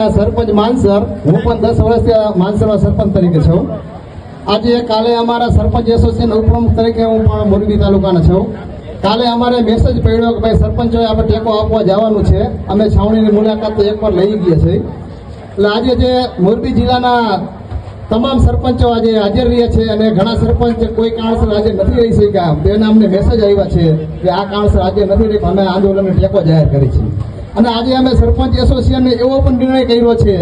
સરપંચ માનસર, હું પણ 10 વર્ષથી માનસરમાં સરપંચ તરીકે છું. આજે કાલે અમારા સરપંચ એસોસિએશન ઉપપ્રમુખ તરીકે હું પણ મોરબી તાલુકાના છું. કાલે અમારે મેસેજ પડ્યો કે ભાઈ સરપંચોએ આપણે ટેકો આપવા જવાનું છે. અમે છાવણીની મુલાકાત તો એકવાર લઈ ગયા છે. એટલે આજે જે મોરબી જિલ્લાના તમામ સરપંચો આજે હાજર રહ્યા છે અને ઘણા સરપંચ કોઈ કારણસર આજે નથી રહી શક્યા. તેના અમને મેસેજ આવ્યા છે કે આ કારણસર આજે નથી રહી, અમે આંદોલનનો ટેકો જાહેર કરી છે. અને આજે અમે સરપંચ એસોસિએશને એવો પણ નિર્ણય કર્યો છે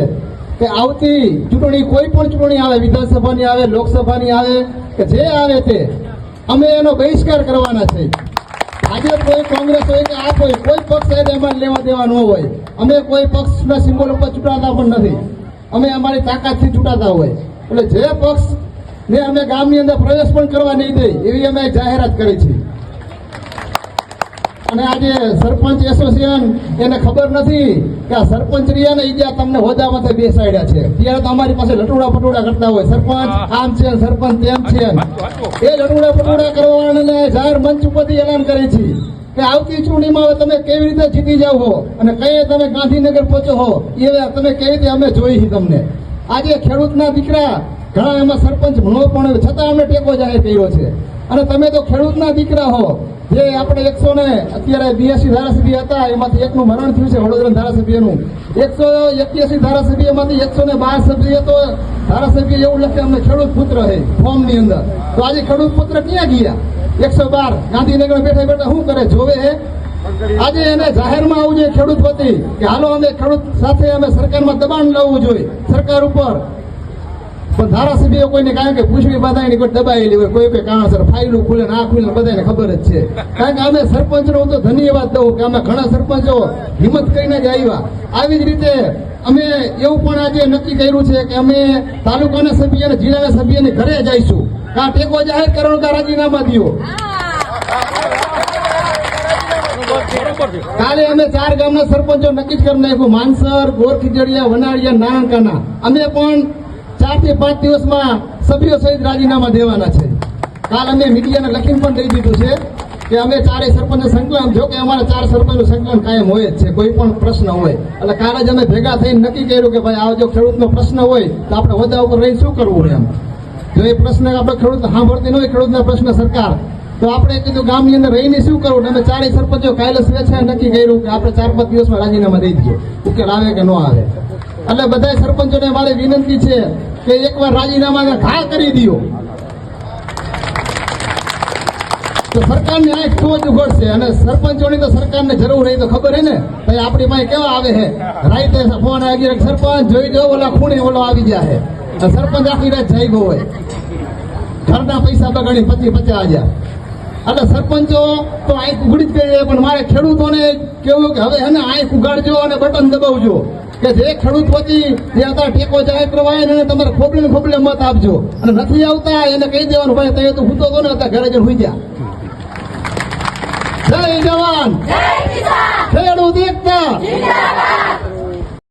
કે આવતી ચૂંટણી કોઈ પણ ચૂંટણી આવે, વિધાનસભાની આવે, લોકસભાની આવે કે જે આવે તે અમે એનો બહિષ્કાર કરવાના છે. આજે કોઈ કોંગ્રેસ હોય કે આ કોઈ પક્ષ હોય એમાં લેવા દેવા ન હોય. અમે કોઈ પક્ષના સિમ્બોલ ઉપર ચૂંટાતા પણ નથી. અમે અમારી તાકાતથી ચૂંટાતા હોય. એટલે જે પક્ષ ને અમે ગામની અંદર પ્રવેશ પણ કરવા નહીં દે એવી અમે જાહેરાત કરી છે. અને આજે સરપંચ એસોસિએશન એને ખબર નથી કે આ સરપંચ ને ઈજા તમને હોદ્દામાંથી બેસાડ્યા છે. ત્યારે તો અમારી પાસે લટુડા પટુડા કરતા હોય, સરપંચ આમ છે, સરપંચ તેમ છે. એ લટુડા પટુડા કરવાને જાહેર મંચ ઉપરથી એલાન કરે છે કે આવતી ચૂંટણીમાં હવે તમે કેવી રીતે જીતી જાવ હો અને કઈ તમે ગાંધીનગર પહોંચો હો એ તમે કેવી રીતે અમે જોઈ તમને. આજે ખેડૂતના દીકરા ઘણા એમાં સરપંચ ભણવો પણ છતાં અમને ટેકો જાહેર કર્યો છે. અને તમે તો ખેડૂતના દીકરા હો. જે આપણે 182 ધારાસભ્ય હતા એમાંથી એકનું મરણ થયું છે વડોદરા ધારાસભ્યનું. 181 ધારાસભ્યમાંથી 112 સભ્ય તો ધારાસભ્ય એવું લખે અમને ખેડૂત પુત્ર હે ફોર્મની અંદર. તો આજે ખેડૂત પુત્ર ક્યાં ગયા? 112 ગાંધીનગર બેઠા બેઠા શું કરે જોવે હે? આજે એને જાહેરમાં આવવું જોઈએ ખેડૂત વતી કે હાલો અમે ખેડૂત સાથે અમે સરકારમાં દબાણ લાવવું જોઈએ સરકાર ઉપર. પણ ધારાસભ્યો કોઈને કારણ કે પૂછવી બધાની કોઈ દબાયેલી હોય, કોઈ કારણસર ફાઇલું ખુલે ના ખુલે બધાને ખબર જ છે. કારણ કે અમે સરપંચનો હું તો ધન્યવાદ દઉં કે અમે ઘણા સરપંચો હિંમત કરીને જ આવ્યા. આવી જ રીતે અમે એવું પણ આજે નક્કી કર્યું છે કે અમે તાલુકાના સભ્ય અને જિલ્લાના સભ્યને ઘરે જઈશું. કાં ટેકો જાહેર કરવાનું કાં રાજીનામા દો. કાલે અમે 4 ગામના સરપંચો નક્કી જ કરી નાખ્યું. માનસર, ગોરખીજડિયા, વનાળિયા, નારાયણકાના અમે પણ 4 થી 5 દિવસમાં સભ્યો સહિત રાજીનામા દેવાના છે. કાલ અમે મીડિયાને લખીને પણ દઈ દીધું છે કે અમે 4 સરપંચ સંકલન, જો કે અમારા 4 સરપંચનું સંકલન કાયમ હોય જ છે કોઈ પણ પ્રશ્ન હોય. એટલે કાલે જ અમે ભેગા થઈને નક્કી કર્યું કે ભાઈ આ જો ખેડૂતનો પ્રશ્ન હોય તો આપણે હોદ્દા ઉપર રહીને શું કરવું એમ. જો એ પ્રશ્ન આપણે ખેડૂત સાંભળતી ન હોય, ખેડૂતના પ્રશ્ન સરકાર, તો આપણે કીધું ગામની અંદર રહીને શું કરવું. અમે 4 સરપંચો કાલે સ્વેચ્છાએ નક્કી કર્યું કે આપણે 4-5 દિવસમાં રાજીનામા દઈ દઈએ, ઉકેલ આવે કે ન આવે. એટલે બધા સરપંચોને મારી વિનંતી છે કે એકવાર રાજીનામાને ઘા કરી દો તો સરકારની આંખ તો જ ઉઘડશે. અને સરપંચોની તો સરકારને જરૂર રહી તો ખબર હે ને. ભાઈ આપણી પાસે કેવા આવે છે રાઈતે ફોન આવી સરપંચ જોઈ જાઓ ઓલા ખૂણે ઓલો આવી જાય છે. સરપંચ આખી રાત જાગ્યો હોય, ઘરના પૈસા બગાડી 25-50 હજાર. એટલે સરપંચો તો આંખ ઉઘડી જ ગઈ. પણ મારે ખેડૂતોને કેવું કે હવે એને આંખ ઉગાડજો અને બટન દબાવજો કે જે ખેડૂત વતી જે અત્યારે ટેકો જાહેર કરવાય એને તમારે ખોબલે મત આપજો. અને નથી આવતા એને કહી દેવાનું ભાઈ તમે તો ભૂતો તો ને અત્યારે ઘરે જઈને હુઈ ગયા. જય જવાન, ખેડૂત એકતા.